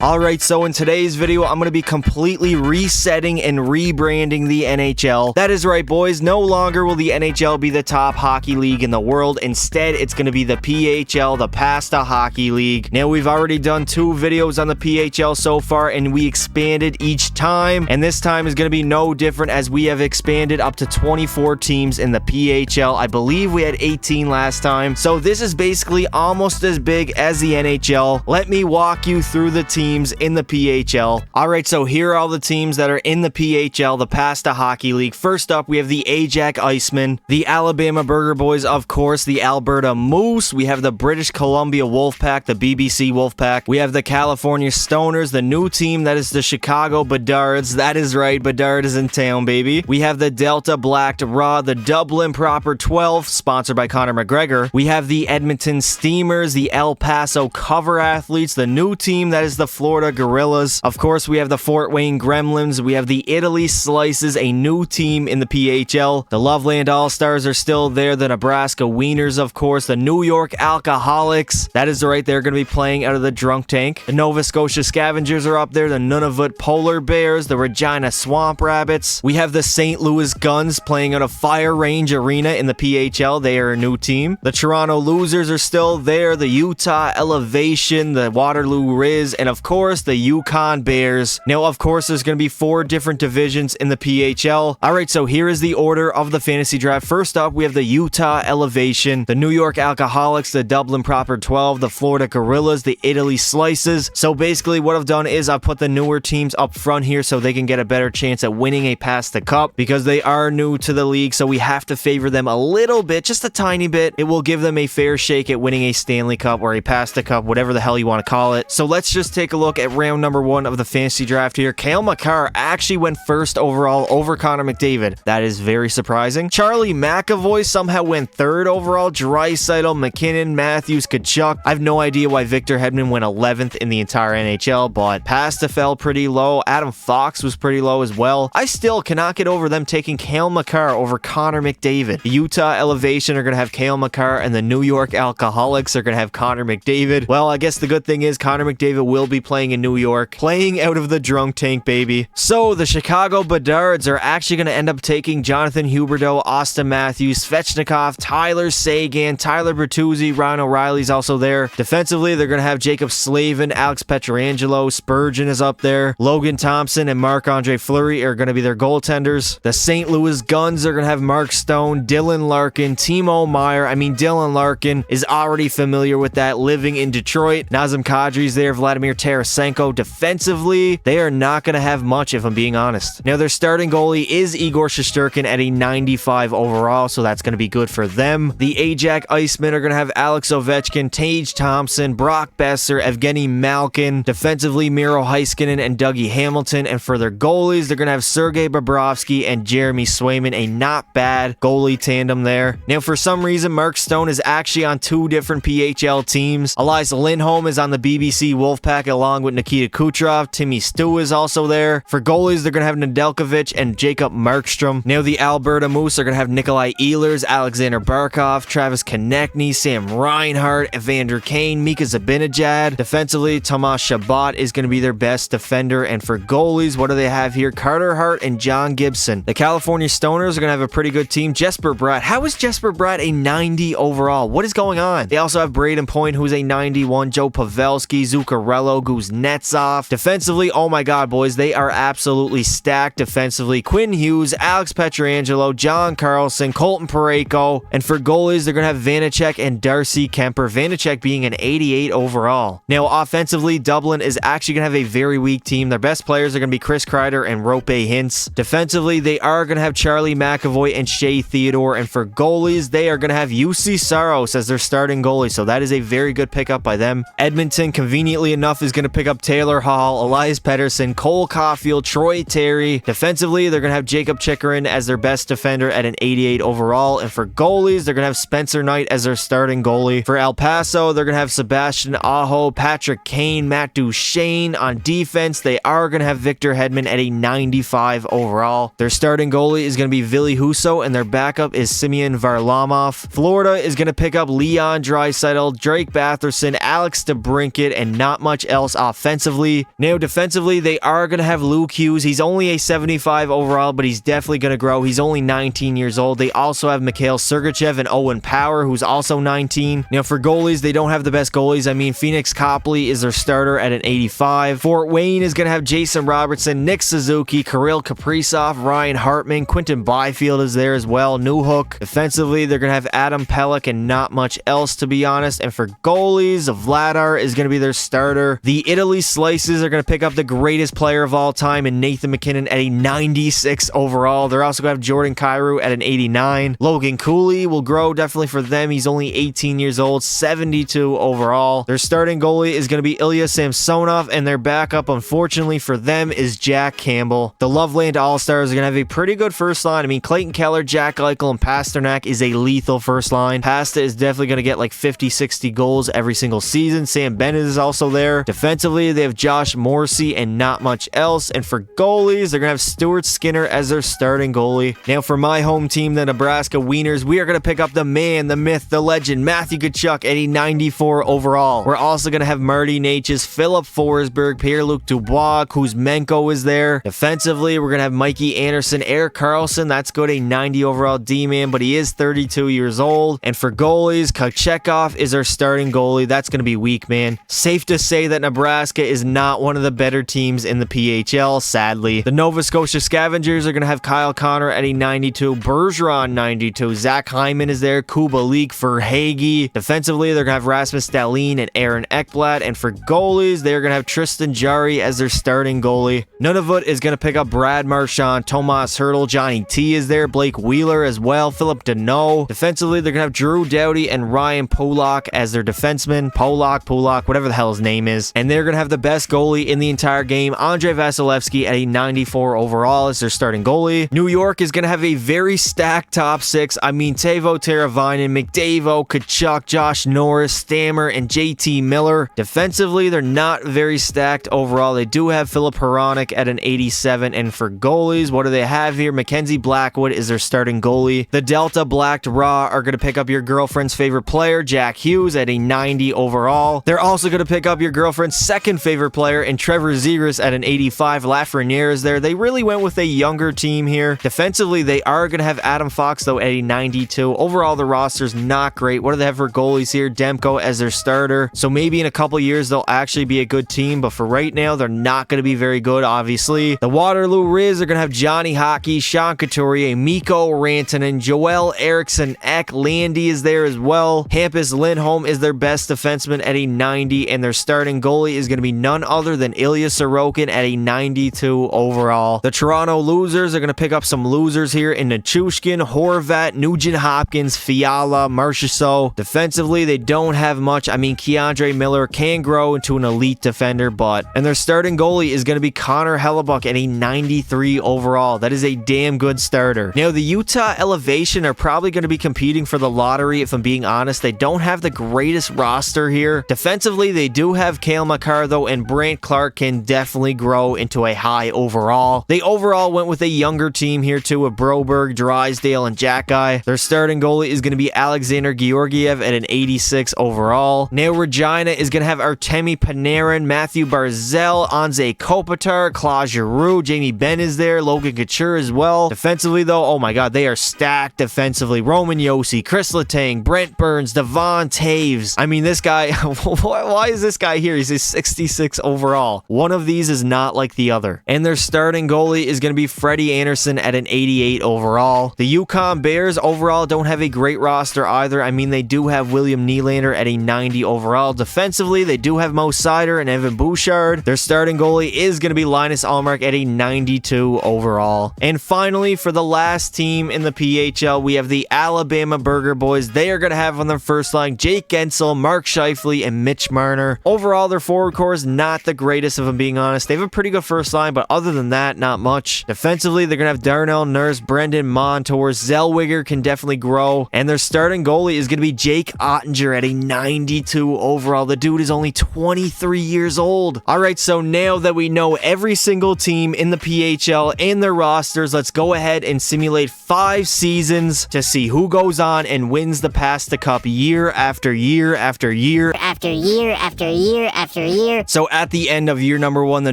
Alright, so in today's video, I'm going to be completely resetting and rebranding the NHL. That is right, boys. No longer will the NHL be the top hockey league in the world. Instead, it's going to be the PHL, the Pasta Hockey League. Now, we've already done 2 videos on the PHL so far, and we expanded each time. And this time is going to be no different as we have expanded up to 24 teams in the PHL. I believe we had 18 last time. So this is basically almost as big as the NHL. Let me walk you through the teams in the PHL. Alright, so here are all the teams that are in the PHL, the Pasta Hockey League. First up, we have the Ajax Icemen, the Alabama Burger Boys, of course, the Alberta Moose. We have the British Columbia Wolfpack, the BBC Wolfpack. We have the California Stoners, the new team that is the Chicago Bedards. That is right, Bedard is in town, baby. We have the Delta Black Raw, the Dublin Proper 12, sponsored by Conor McGregor. We have the Edmonton Steamers, the El Paso Cover Athletes, the new team that is the Florida Gorillas. Of course, we have the Fort Wayne Gremlins. We have the Italy Slices, a new team in the PHL. The Loveland All-Stars are still there. The Nebraska Wieners, of course. The New York Alcoholics. That is right. They're going to be playing out of the drunk tank. The Nova Scotia Scavengers are up there. The Nunavut Polar Bears. The Regina Swamp Rabbits. We have the St. Louis Guns playing out of Fire Range Arena in the PHL. They are a new team. The Toronto Losers are still there. The Utah Elevation. The Waterloo Riz. And of course, the Yukon Bears. Now, of course, there's going to be 4 different divisions in the PHL. Alright, so here is the order of the fantasy draft. First up, we have the Utah Elevation, the New York Alcoholics, the Dublin Proper 12, the Florida Gorillas, the Italy Slices. So basically, what I've done is I've put the newer teams up front here so they can get a better chance at winning a Pasta Cup because they are new to the league, so we have to favor them a little bit, just a tiny bit. It will give them a fair shake at winning a Stanley Cup or a Pasta Cup, whatever the hell you want to call it. So let's just take a look at round number 1 of the fantasy draft here. Cale Makar actually went first overall over Connor McDavid. That is very surprising. Charlie McAvoy somehow went 3rd overall. Draisaitl, McKinnon, Matthews, Kachuk. I have no idea why Victor Hedman went 11th in the entire NHL, but Pasta fell pretty low. Adam Fox was pretty low as well. I still cannot get over them taking Cale Makar over Connor McDavid. The Utah Elevation are going to have Cale Makar, and the New York Alcoholics are going to have Connor McDavid. Well, I guess the good thing is Connor McDavid will be playing in New York, playing out of the drunk tank, baby. So the Chicago Bedards are actually going to end up taking Jonathan Huberdeau, Austin Matthews, Svechnikov, Tyler Seguin, Tyler Bertuzzi, Ryan O'Reilly's also there. Defensively, they're going to have Jacob Slavin, Alex Pietrangelo, Spurgeon is up there. Logan Thompson and Marc-Andre Fleury are going to be their goaltenders. The St. Louis Guns are going to have Mark Stone, Dylan Larkin, Timo Meyer. I mean, Dylan Larkin is already familiar with that, living in Detroit. Nazem Kadri's there, Vladimir Tarasenko. Defensively, they are not going to have much, if I'm being honest. Now, their starting goalie is Igor Shesterkin at a 95 overall, so that's going to be good for them. The Ajax Icemen are going to have Alex Ovechkin, Tage Thompson, Brock Besser, Evgeny Malkin. Defensively, Miro Heiskanen and Dougie Hamilton. And for their goalies, they're going to have Sergei Bobrovsky and Jeremy Swayman, a not bad goalie tandem there. Now, for some reason, Mark Stone is actually on 2 different PHL teams. Elias Lindholm is on the BBC Wolfpack along with Nikita Kucherov. Timmy Stu is also there. For goalies, they're going to have Nedeljkovic and Jacob Markstrom. Now, the Alberta Moose are going to have Nikolai Ehlers, Alexander Barkov, Travis Konechny, Sam Reinhart, Evander Kane, Mika Zibanejad. Defensively, Tomas Chabot is going to be their best defender. And for goalies, what do they have here? Carter Hart and John Gibson. The California Stoners are going to have a pretty good team. Jesper Bratt. How is Jesper Bratt a 90 overall? What is going on? They also have Braden Point, who's a 91. Joe Pavelski, Zuccarello, Kuznetsov. Defensively, oh my god, boys, they are absolutely stacked defensively. Quinn Hughes, Alex Pietrangelo, John Carlson, Colton Parayko. And for goalies, they're going to have Vanacek and Darcy Kemper. Vanacek being an 88 overall. Now, offensively, Dublin is actually going to have a very weak team. Their best players are going to be Chris Kreider and Rope Hintz. Defensively, they are going to have Charlie McAvoy and Shea Theodore. And for goalies, they are going to have UC Saros as their starting goalie. So that is a very good pickup by them. Edmonton, conveniently enough, is going to pick up Taylor Hall, Elias Pettersson, Cole Caulfield, Troy Terry. Defensively, they're going to have Jacob Chikrin as their best defender at an 88 overall. And for goalies, they're going to have Spencer Knight as their starting goalie. For El Paso, they're going to have Sebastian Aho, Patrick Kane, Matt Duchene. On defense, they are going to have Victor Hedman at a 95 overall. Their starting goalie is going to be Ville Husso, and their backup is Simeon Varlamov. Florida is going to pick up Leon Draisaitl, Drake Batherson, Alex DeBrincat, and not much else else offensively. Now, defensively, they are going to have Luke Hughes. He's only a 75 overall, but he's definitely going to grow. He's only 19 years old. They also have Mikhail Sergachev and Owen Power, who's also 19. Now, for goalies, they don't have the best goalies. I mean, Phoenix Copley is their starter at an 85. Fort Wayne is going to have Jason Robertson, Nick Suzuki, Kirill Kaprizov, Ryan Hartman, Quinton Byfield is there as well, Newhook. Defensively, they're going to have Adam Pelech and not much else, to be honest. And for goalies, Vladar is going to be their starter. The Italy Slices are going to pick up the greatest player of all time in Nathan McKinnon at a 96 overall. They're also going to have Jordan Kyrou at an 89. Logan Cooley will grow definitely for them. He's only 18 years old, 72 overall. Their starting goalie is going to be Ilya Samsonov, and their backup, unfortunately for them, is Jack Campbell. The Loveland All-Stars are going to have a pretty good first line. I mean, Clayton Keller, Jack Eichel, and Pasternak is a lethal first line. Pasta is definitely going to get like 50, 60 goals every single season. Sam Bennett is also there. Defensively, they have Josh Morrissey and not much else. And for goalies, they're going to have Stuart Skinner as their starting goalie. Now, for my home team, the Nebraska Wieners, we are going to pick up the man, the myth, the legend, Matthew Tkachuk at a 94 overall. We're also going to have Marty Natchez, Philip Forsberg, Pierre-Luc Dubois, Kuzmenko is there. Defensively, we're going to have Mikey Anderson, Eric Carlson, that's good, a 90 overall D-man, but he is 32 years old. And for goalies, Kochetkov is our starting goalie. That's going to be weak, man. Safe to say that Nebraska is not one of the better teams in the PHL, sadly. The Nova Scotia Scavengers are going to have Kyle Connor at a 92, Bergeron 92, Zach Hyman is there, Kuba Leak for Hagee. Defensively, they're going to have Rasmus Dahlin and Aaron Ekblad. And for goalies, they're going to have Tristan Jarry as their starting goalie. Nunavut is going to pick up Brad Marchand, Tomas Hertl, Johnny T is there, Blake Wheeler as well, Philip Deneau. Defensively, they're going to have Drew Doughty and Ryan Polak as their defensemen. Polak, whatever the hell his name is. And they're going to have the best goalie in the entire game, Andrei Vasilevsky, at a 94 overall as their starting goalie. New York is going to have a very stacked top six. I mean, Teuvo Teravainen, McDavid, Tkachuk, Josh Norris, Stammer, and JT Miller. Defensively, they're not very stacked overall. They do have Philip Hronek at an 87. And for goalies, what do they have here? Mackenzie Blackwood is their starting goalie. The Delta Blacked Raw are going to pick up your girlfriend's favorite player, Jack Hughes, at a 90 overall. They're also going to pick up your girlfriend's second favorite player in Trevor Zegras at an 85. Lafreniere is there. They really went with a younger team here. Defensively, they are going to have Adam Fox, though, at a 92. Overall, the roster's not great. What do they have for goalies here? Demko as their starter. So maybe in a couple years, they'll actually be a good team, but for right now, they're not going to be very good, obviously. The Waterloo Riz are going to have Johnny Hockey, Sean Couturier, Mikko Rantanen, Joel Eriksson Ek, Landy is there as well. Hampus Lindholm is their best defenseman at a 90, and their starting goalie is going to be none other than Ilya Sorokin at a 92 overall. The Toronto Losers are going to pick up some losers here in Nichushkin, Horvat, Nugent Hopkins, Fiala, Marchessault. Defensively, they don't have much. I mean, Keandre Miller can grow into an elite defender, and their starting goalie is going to be Connor Hellebuck at a 93 overall. That is a damn good starter. Now, the Utah Elevation are probably going to be competing for the lottery, if I'm being honest. They don't have the greatest roster here. Defensively, they do have Cale Makar, though, and Brant Clark can definitely grow into a high overall. They overall went with a younger team here, too, with Broberg, Drysdale, and Jackeye. Their starting goalie is going to be Alexander Georgiev at an 86 overall. Now, Regina is going to have Artemi Panarin, Matthew Barzal, Anze Kopitar, Claude Giroux, Jamie Benn is there, Logan Couture as well. Defensively, though, oh my god, they are stacked defensively. Roman Josi, Chris Letang, Brent Burns, Devon Taves. I mean, this guy, why is this guy here? He's a 66 overall. One of these is not like the other. And their starting goalie is going to be Freddie Anderson at an 88 overall. The Yukon Bears overall don't have a great roster either. I mean, they do have William Nylander at a 90 overall. Defensively, they do have Mo Sider and Evan Bouchard. Their starting goalie is going to be Linus Ullmark at a 92 overall. And finally, for the last team in the PHL, we have the Alabama Burger Boys. They are going to have on their first line Jake Gensel, Mark Scheifele, and Mitch Marner. Overall, their forward core is not the greatest, if I'm being honest. They have a pretty good first line, but other than that, not much. Defensively, they're going to have Darnell Nurse, Brendan Montour, Zellweger can definitely grow, and their starting goalie is going to be Jake Ottinger at a 92 overall. The dude is only 23 years old. Alright, so now that we know every single team in the PHL and their rosters, let's go ahead and simulate 5 seasons to see who goes on and wins the Pasta Cup year after year after year after year after year after career. So at the end of year number 1, the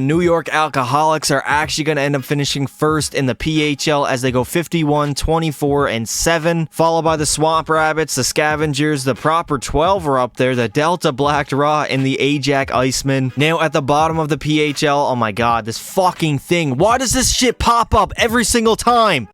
New York Alcoholics are actually going to end up finishing first in the PHL as they go 51, 24, and 7, followed by the Swamp Rabbits, the Scavengers, the Proper 12 are up there, the Delta Black Raw, and the Ajax Iceman. Now at the bottom of the PHL, oh my god, this fucking thing. Why does this shit pop up every single time?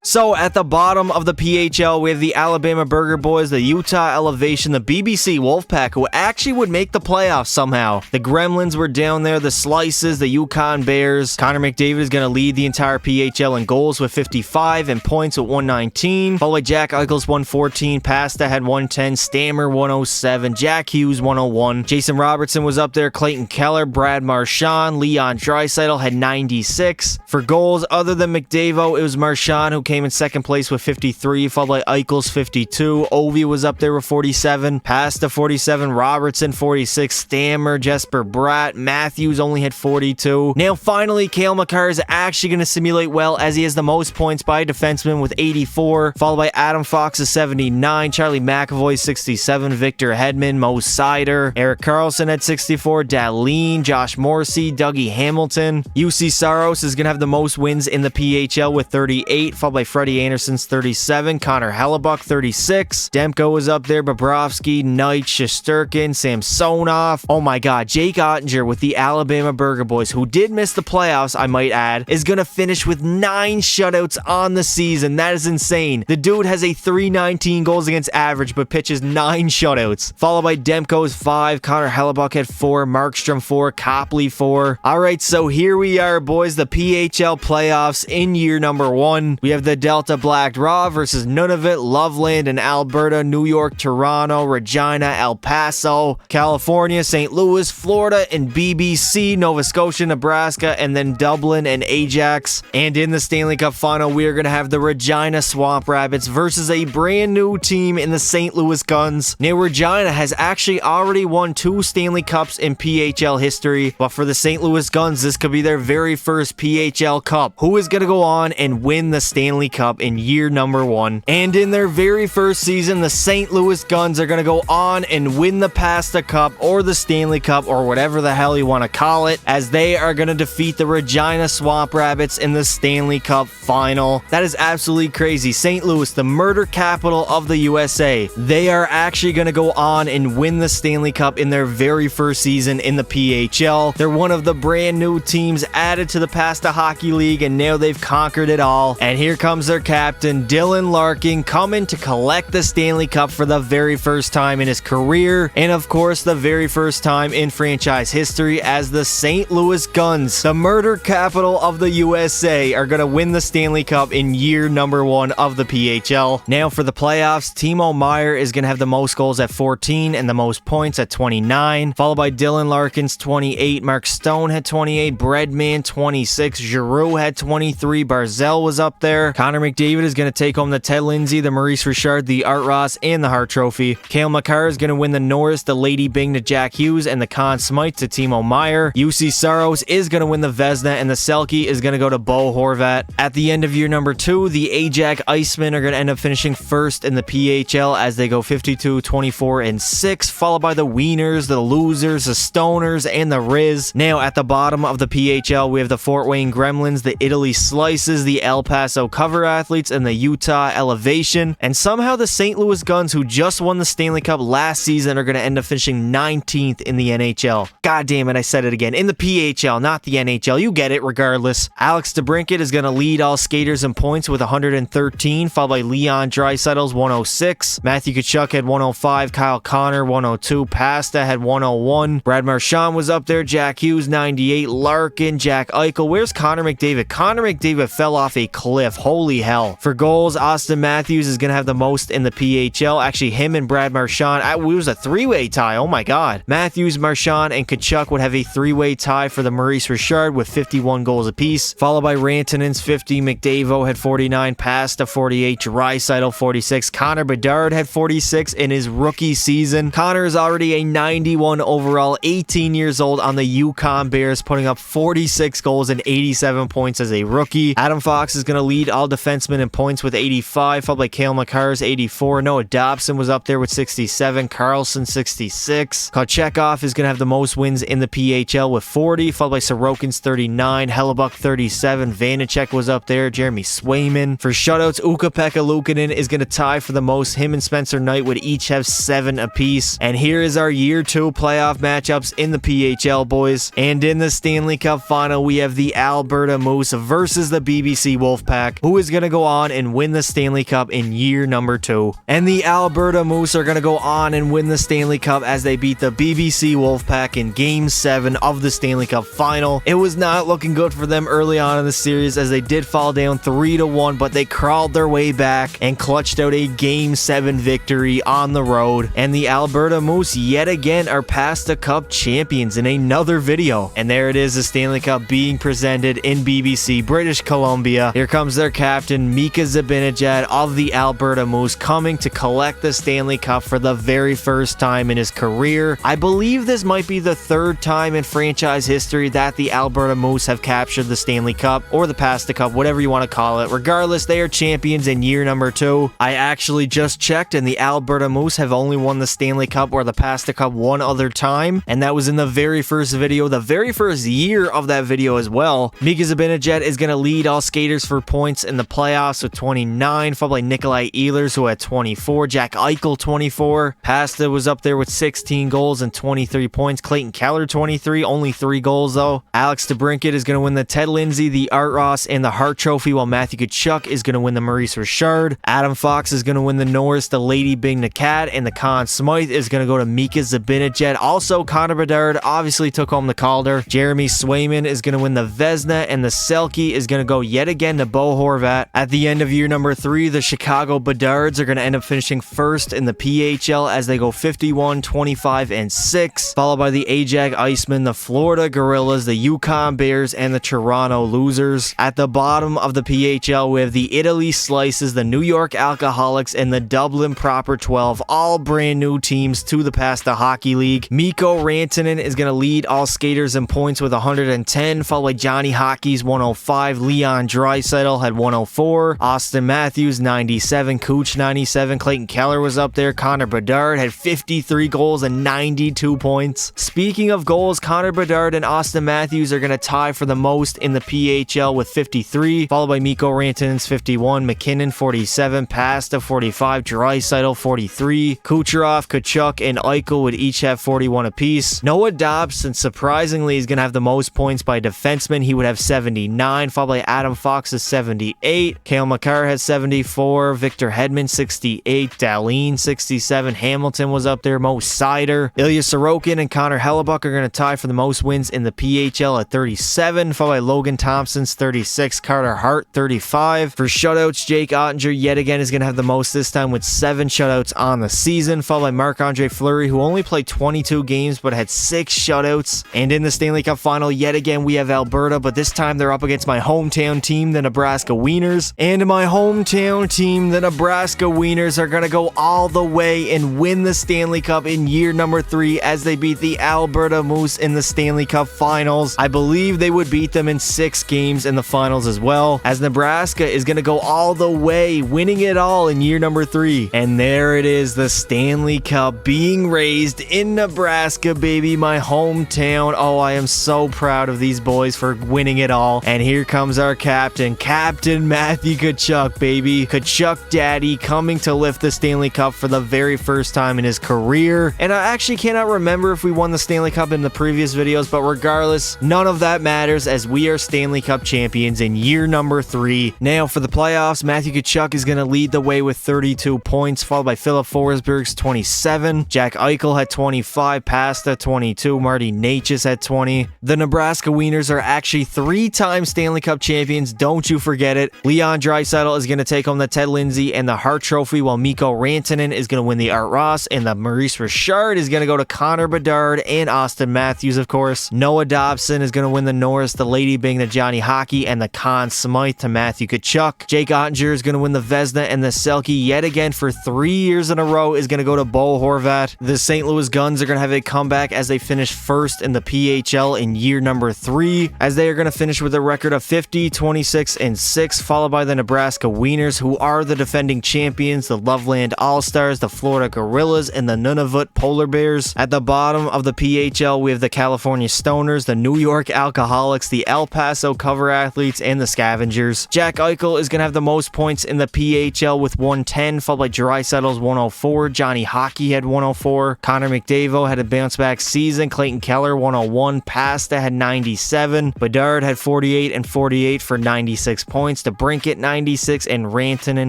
So at the bottom of the PHL, we have the Alabama Burger Boys, the Utah Elevation, the BBC Wolfpack, who actually would make the playoffs somehow. The Gremlins were down there, the Slices, the Yukon Bears. Connor McDavid is going to lead the entire PHL in goals with 55 and points with 119. Followed by Jack Eichels 114, Pasta had 110, Stammer 107, Jack Hughes 101. Jason Robertson was up there, Clayton Keller, Brad Marchand, Leon Draisaitl had 96. For goals, other than McDavid, it was Marchand who came in second place with 53, followed by Eichels 52. Ovi was up there with 47, Pasta 47, Robertson 46, Stammer, Jesper Bratt, Matthews only had 42. Now finally, Cale Makar is actually going to simulate well as he has the most points by a defenseman with 84, followed by Adam Fox at 79, Charlie McAvoy 67, Victor Hedman, Mo Sider, Eric Carlson at 64, Dahlin, Josh Morrissey, Dougie Hamilton. UC Saros is going to have the most wins in the PHL with 38, followed by Freddie Anderson's 37, Connor Hellebuck 36, Demko was up there, Bobrovsky, Knight, Shesterkin, Samsonov. Oh my god, Jake Ottinger with the Alabama Burger Boys, who did miss the playoffs, I might add, is going to finish with 9 shutouts on the season. That is insane. The dude has a 319 goals against average, but pitches 9 shutouts. Followed by Demko's 5, Connor Hellebuck had 4, Markstrom 4, Copley 4. Alright, so here we are, boys, the PHL playoffs in year number 1. We have the Delta Black Raw versus Nunavut, Loveland, and Alberta, New York, Toronto, Regina, El Paso, California, St. Louis, Florida, and BBC, Nova Scotia, Nebraska, and then Dublin and Ajax. And in the Stanley Cup final, we are going to have the Regina Swamp Rabbits versus a brand new team in the St. Louis Guns. Now, Regina has actually already won 2 Stanley Cups in PHL history, but for the St. Louis Guns, this could be their very first PHL Cup. Who is going to go on and win the Stanley Cup in year number 1? And in their very first season, the St. Louis Guns are going to go on and win the Pasta Cup or the Stanley Cup or whatever the hell you want to call it, as they are going to defeat the Regina Swamp Rabbits in the Stanley Cup final. That is absolutely crazy. St. Louis, the murder capital of the USA, they are actually going to go on and win the Stanley Cup in their very first season in the PHL. They're one of the brand new teams added to the Pasta Hockey League, and now they've conquered it all. And here comes their captain, Dylan Larkin, coming to collect the Stanley Cup for the very first time in his career, and of course the very first time in franchise history, as the St. Louis Guns, the murder capital of the USA, are going to win the Stanley Cup in year number 1 of the PHL. Now for the playoffs, Timo Meier is going to have the most goals at 14 and the most points at 29, followed by Dylan Larkin's 28, Mark Stone had 28, Breadman 26, Giroux had 23, Barzell was up there, Connor McDavid is going to take home the Ted Lindsay, the Maurice Richard, the Art Ross, and the Hart Trophy. Cale Makar is going to win the Norris, the Lady Bing to Jack Hughes, and the Conn Smythe to Timo Meier. UC Saros is going to win the Vezina, and the Selke is going to go to Bo Horvat. At the end of year number 2, the Ajax Icemen are going to end up finishing first in the PHL as they go 52, 24, and 6, followed by the Wieners, the Losers, the Stoners, and the Riz. Now at the bottom of the PHL, we have the Fort Wayne Gremlins, the Italy Slices, the El Paso Cover Athletes, and the Utah Elevation. And somehow the St. Louis Guns, who just won the Stanley Cup last season, are going to end up finishing 19th in the NHL. God damn it, I said it again. In the PHL, not the NHL. You get it regardless. Alex DeBrincat is going to lead all skaters in points with 113, followed by Leon Draisaitl's 106. Matthew Tkachuk had 105, Kyle Connor 102, Pasta had 101. Brad Marchand was up there, Jack Hughes 98, Larkin, Jack Eichel. Where's Connor McDavid? Connor McDavid fell off a cliff. Holy hell. For goals, Austin Matthews is going to have the most in the PHL. Actually, him and Brad Marchand, it was a 3-way tie. Oh my god. Matthews, Marchand, and Tkachuk would have a 3-way tie for the Maurice Richard with 51 goals apiece, followed by Rantanen's 50, McDavid had 49, Pasta 48, Draisaitl 46, Connor Bedard had 46 in his rookie season. Connor is already a 91 overall, 18 years old on the Yukon Bears, putting up 46 goals and 87 points as a rookie. Adam Fox is going to lead all all defensemen in points with 85, followed by Cale Makar's 84. Noah Dobson was up there with 67. Carlson 66. Kochetkov is going to have the most wins in the PHL with 40, followed by Sorokin's 39. Hellebuck 37. Vanacek was up there. Jeremy Swayman. For shutouts, Ukko-Pekka Luukkonen is going to tie for the most. Him and Spencer Knight would each have 7 apiece. And here is our Year 2 playoff matchups in the PHL, boys. And in the Stanley Cup final, we have the Alberta Moose versus the BBC Wolfpack, who is going to go on and win the Stanley Cup in year number 2. And the Alberta Moose are going to go on and win the Stanley Cup as they beat the BBC Wolfpack in Game 7 of the Stanley Cup final. It was not looking good for them early on in the series as they did fall down 3-1, but they crawled their way back and clutched out a Game 7 victory on the road. And the Alberta Moose yet again are past the Cup champions in another video. And there it is, the Stanley Cup being presented in BBC, British Columbia. Here comes their captain, Mika Zibanejad of the Alberta Moose, coming to collect the Stanley Cup for the very first time in his career. I believe this might be the 3rd time in franchise history that the Alberta Moose have captured the Stanley Cup, or the Pasta Cup, whatever you want to call it. Regardless, they are champions in year number 2. I actually just checked, and the Alberta Moose have only won the Stanley Cup or the Pasta Cup one other time, and that was in the very first video, the very first year of that video as well. Mika Zibanejad is going to lead all skaters for points in the playoffs with 29, followed by Nikolai Ehlers, who had 24, Jack Eichel 24, Pasta was up there with 16 goals and 23 points, Clayton Keller 23, only 3 goals though. Alex DeBrincat is going to win the Ted Lindsay, the Art Ross, and the Hart Trophy, while Matthew Tkachuk is going to win the Maurice Richard. Adam Fox is going to win the Norris, the Lady Bing Nakat, and the Conn Smythe is going to go to Mika Zibanejad. Also, Connor Bedard obviously took home the Calder. Jeremy Swayman is going to win the Vezina, and the Selke is going to go yet again to Bo Horvat. At the end of year number 3, the Chicago Bedards are going to end up finishing first in the PHL as they go 51, 25, and 6, followed by the Ajax Icemen, the Florida Gorillas, the Yukon Bears, and the Toronto Losers. At the bottom of the PHL, we have the Italy Slices, the New York Alcoholics, and the Dublin Proper 12, all brand new teams to the Pasta Hockey League. Mikko Rantanen is going to lead all skaters in points with 110, followed by Johnny Hockey's 105, Leon Draisaitl had 104, Austin Matthews 97, Cooch 97, Clayton Keller was up there, Connor Bedard had 53 goals and 92 points. Speaking of goals, Connor Bedard and Austin Matthews are going to tie for the most in the PHL with 53, followed by Mikko Rantanen's 51, McKinnon 47, Pasta 45, Draisaitl 43, Kucherov, Tkachuk, and Eichel would each have 41 apiece. Noah Dobson, surprisingly, is going to have the most points by defenseman. He would have 79, followed by Adam Fox's 78. Cale Makar has 74, Victor Hedman 68, Dahlin 67, Hamilton was up there, Mo Seider. Ilya Sorokin and Connor Hellebuck are going to tie for the most wins in the PHL at 37, followed by Logan Thompson's 36, Carter Hart 35. For shutouts, Jake Ottinger yet again is going to have the most this time with 7 shutouts on the season, followed by Marc-Andre Fleury, who only played 22 games but had 6 shutouts. And in the Stanley Cup final, yet again we have Alberta, but this time they're up against my hometown team, the Nebraska Wieners. And my hometown team, the Nebraska Wieners, are going to go all the way and win the Stanley Cup in year number 3 as they beat the Alberta Moose in the Stanley Cup finals. I believe they would beat them in 6 games in the finals as well, as Nebraska is going to go all the way, winning it all in year number 3. And there it is, the Stanley Cup being raised in Nebraska, baby, my hometown. Oh, I am so proud of these boys for winning it all. And here comes our captain, Captain Matthew Tkachuk, baby. Tkachuk Daddy coming to lift the Stanley Cup for the very first time in his career. And I actually cannot remember if we won the Stanley Cup in the previous videos, but regardless, none of that matters as we are Stanley Cup champions in year number 3. Now for the playoffs, Matthew Tkachuk is going to lead the way with 32 points, followed by Philip Forsberg's 27. Jack Eichel had 25, Pasta 22, Marty Necas had 20. The Nebraska Wieners are actually 3-time Stanley Cup champions, don't you forget it. Leon Draisaitl is going to take home the Ted Lindsay and the Hart Trophy, while Mikko Rantanen is going to win the Art Ross, and the Maurice Richard is going to go to Connor Bedard and Austin Matthews, of course. Noah Dobson is going to win the Norris, the Lady Bing, the Johnny Hockey, and the Conn Smythe to Matthew Tkachuk. Jake Ottinger is going to win the Vezina, and the Selke yet again for 3 years in a row is going to go to Bo Horvat. The St. Louis Guns are going to have a comeback as they finish first in the PHL in year number 3, as they are going to finish with a record of 50, 26, and 6, 36, followed by the Nebraska Wieners, who are the defending champions, the Loveland All-Stars, the Florida Gorillas, and the Nunavut Polar Bears. At the bottom of the PHL, we have the California Stoners, the New York Alcoholics, the El Paso Cover Athletes, and the Scavengers. Jack Eichel is going to have the most points in the PHL with 110, followed by Draisaitl's 104. Johnny Hockey had 104. Connor McDavid had a bounce-back season. Clayton Keller 101. Pasta had 97. Bedard had 48 and 48 for 96 points. DeBrincat 96 and Rantanen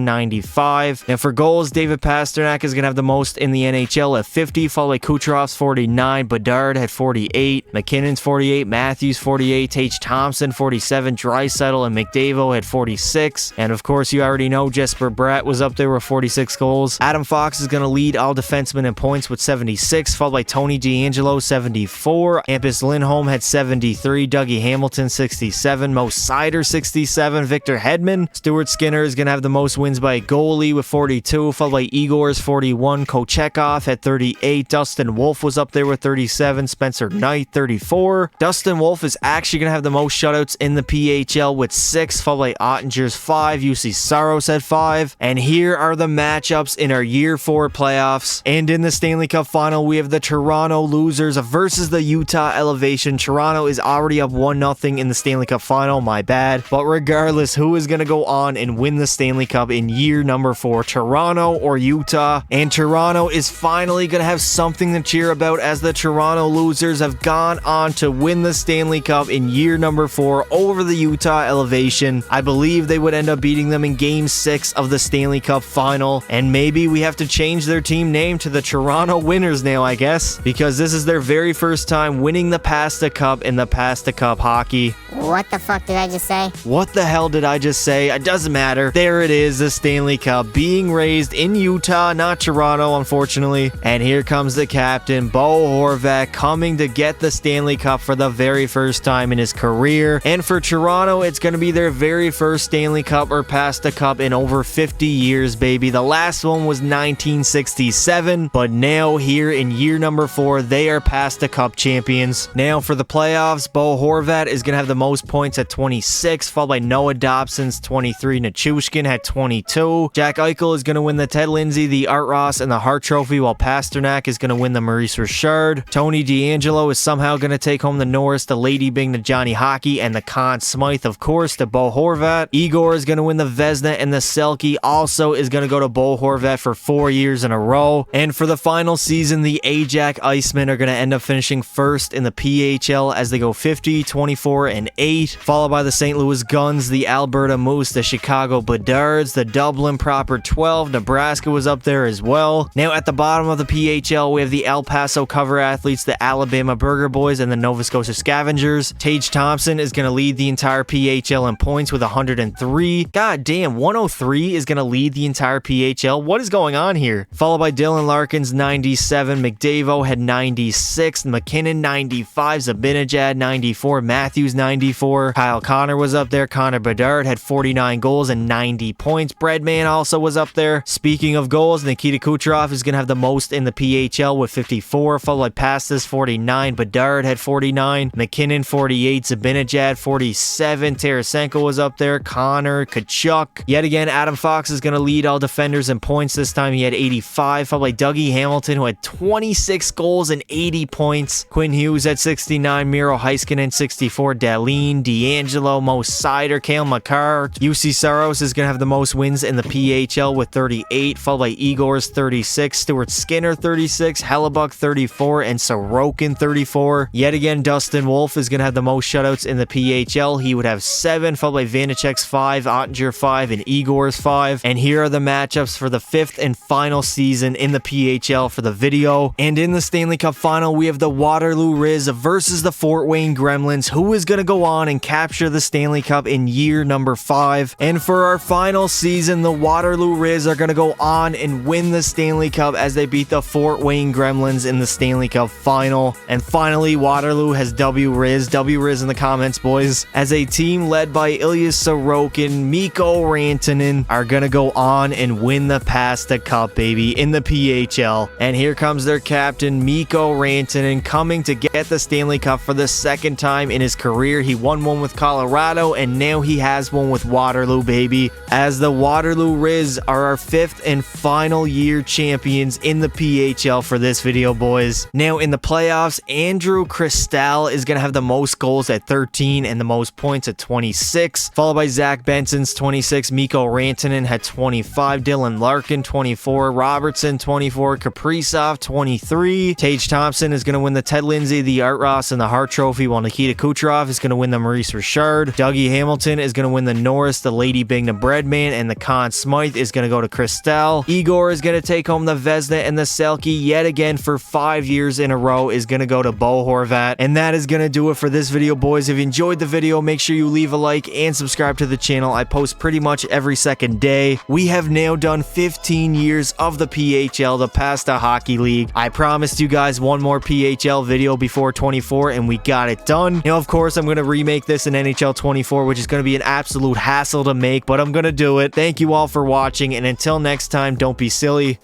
95. And for goals, David Pastrnak is going to have the most in the NHL at 50, followed by Kucherov's 49. Bedard had 48. McKinnon's 48. Matthews 48. Tage Thompson 47. Draisaitl and McDavid had 46. And of course, you already know Jesper Bratt was up there with 46 goals. Adam Fox is going to lead all defensemen in points with 76, followed by Tony DeAngelo 74. Hampus Lindholm had 73. Dougie Hamilton 67. Mo Seider 67. Victor Hedman. Stuart Skinner is going to have the most wins by a goalie with 42, followed by Igor's 41. Kochekov had 38. Dustin Wolf was up there with 37. Spencer Knight 34. Dustin Wolf is actually going to have the most shutouts in the PHL with 6, followed by Ottinger's 5. UC Saros had 5. And here are the matchups in our Year 4 playoffs. And in the Stanley Cup Final, we have the Toronto Losers versus the Utah Elevation. Toronto is already up 1-0 in the Stanley Cup Final, my bad. But regardless, who is going to go on and win the Stanley Cup in year number 4, Toronto or Utah? And Toronto is finally going to have something to cheer about, as the Toronto Losers have gone on to win the Stanley Cup in year number 4 over the Utah Elevation. I believe they would end up beating them in Game 6 of the Stanley Cup Final, and maybe we have to change their team name to the Toronto Winners now, I guess, because this is their very first time winning the Pasta Cup in the Pasta Cup hockey. What the fuck did I just say? What the hell did I just say? It doesn't matter. There it is, the Stanley Cup being raised in Utah, not Toronto, unfortunately. And here comes the captain, Bo Horvat, coming to get the Stanley Cup for the very first time in his career. And for Toronto, it's going to be their very first Stanley Cup or Pasta Cup in over 50 years, baby. The last one was 1967, but now here in year number 4, they are Pasta Cup champions. Now for the playoffs, Bo Horvat is going to have the most points at 26, followed by Noah Dobson's 23. Nichushkin had 22. Jack Eichel is going to win the Ted Lindsay, the Art Ross, and the Hart Trophy, while Pasternak is going to win the Maurice Richard. Tony DeAngelo is somehow going to take home the Norris, the Lady Byng, the Johnny Hockey, and the Conn Smythe, of course, to Bo Horvat. Igor is going to win the Vezina, and the Selke also is going to go to Bo Horvat for 4 years in a row. And for the final season, the Ajax Icemen are going to end up finishing first in the PHL as they go 50, 24, and 8, followed by the St. Louis Guns, the Alberta Moose, the Chicago Bedards, the Dublin Proper 12. Nebraska was up there as well. Now at the bottom of the PHL, we have the El Paso Cover Athletes, the Alabama Burger Boys, and the Nova Scotia Scavengers. Tage Thompson is going to lead the entire PHL in points with 103. God damn, 103 is going to lead the entire PHL. What is going on here? Followed by Dylan Larkins, 97. McDavid had 96. McKinnon, 95. Zabinajad, 94. Matthews, 94. Kyle Connor was up there. Connor Bedard had 49 goals and 90 points. Breadman also was up there. Speaking of goals, Nikita Kucherov is going to have the most in the PHL with 54, followed by Pastas, 49. Bedard had 49. McKinnon, 48. Zabinajad, 47. Tarasenko was up there. Connor, Kachuk. Yet again, Adam Fox is going to lead all defenders in points. This time he had 85, followed by Dougie Hamilton, who had 26 goals and 80 points. Quinn Hughes at 69. Miro Heiskanen, 64. Dahlin, DeAngelo, Mo Seider, Cale Makar. UC Saros is going to have the most wins in the PHL with 38, followed by Igor's 36, Stuart Skinner 36, Hellebuck 34, and Sorokin 34. Yet again, Dustin Wolf is going to have the most shutouts in the PHL. He would have 7, followed by Vanacek's 5, Ottinger 5, and Igor's 5. And here are the matchups for the 5th and final season in the PHL for the video. And in the Stanley Cup Final, we have the Waterloo Riz versus the Fort Wayne Gremlins, who is going to go on and capture the Stanley Cup in year number 5. And for our final season, the Waterloo Riz are going to go on and win the Stanley Cup as they beat the Fort Wayne Gremlins in the Stanley Cup Final. And finally, Waterloo has W Riz in the comments, boys, as a team led by Ilya Sorokin, Mikko Rantanen are going to go on and win the Pasta Cup, baby, in the PHL. And here comes their captain, Mikko Rantanen, coming to get the Stanley Cup for the second time in his career. He won one with Colorado, and now he has this one with Waterloo, baby, as the Waterloo Riz are our 5th and final year champions in the PHL for this video, boys. Now, in the playoffs, Andrew Cristal is going to have the most goals at 13 and the most points at 26, followed by Zach Benson's 26, Mikko Rantanen had 25, Dylan Larkin 24, Robertson 24, Kaprizov 23, Tage Thompson is going to win the Ted Lindsay, the Art Ross, and the Hart Trophy, while Nikita Kucherov is going to win the Maurice Richard. Dougie Hamilton is going to win the Norris, the Lady Bing, the Breadman, and the Conn Smythe is going to go to Cristal. Igor is going to take home the Vezina, and the Selke yet again for 5 years in a row is going to go to Bo Horvat. And that is going to do it for this video, boys. If you enjoyed the video, make sure you leave a like and subscribe to the channel. I post pretty much every second day. We have now done 15 years of the PHL, the Pasta Hockey League. I promised you guys one more PHL video before 24, and we got it done. Now, of course, I'm going to remake this in NHL 24, which is going to be an absolute hassle to make, but I'm going to do it. Thank you all for watching, and until next time, don't be silly.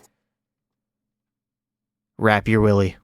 Wrap your willy.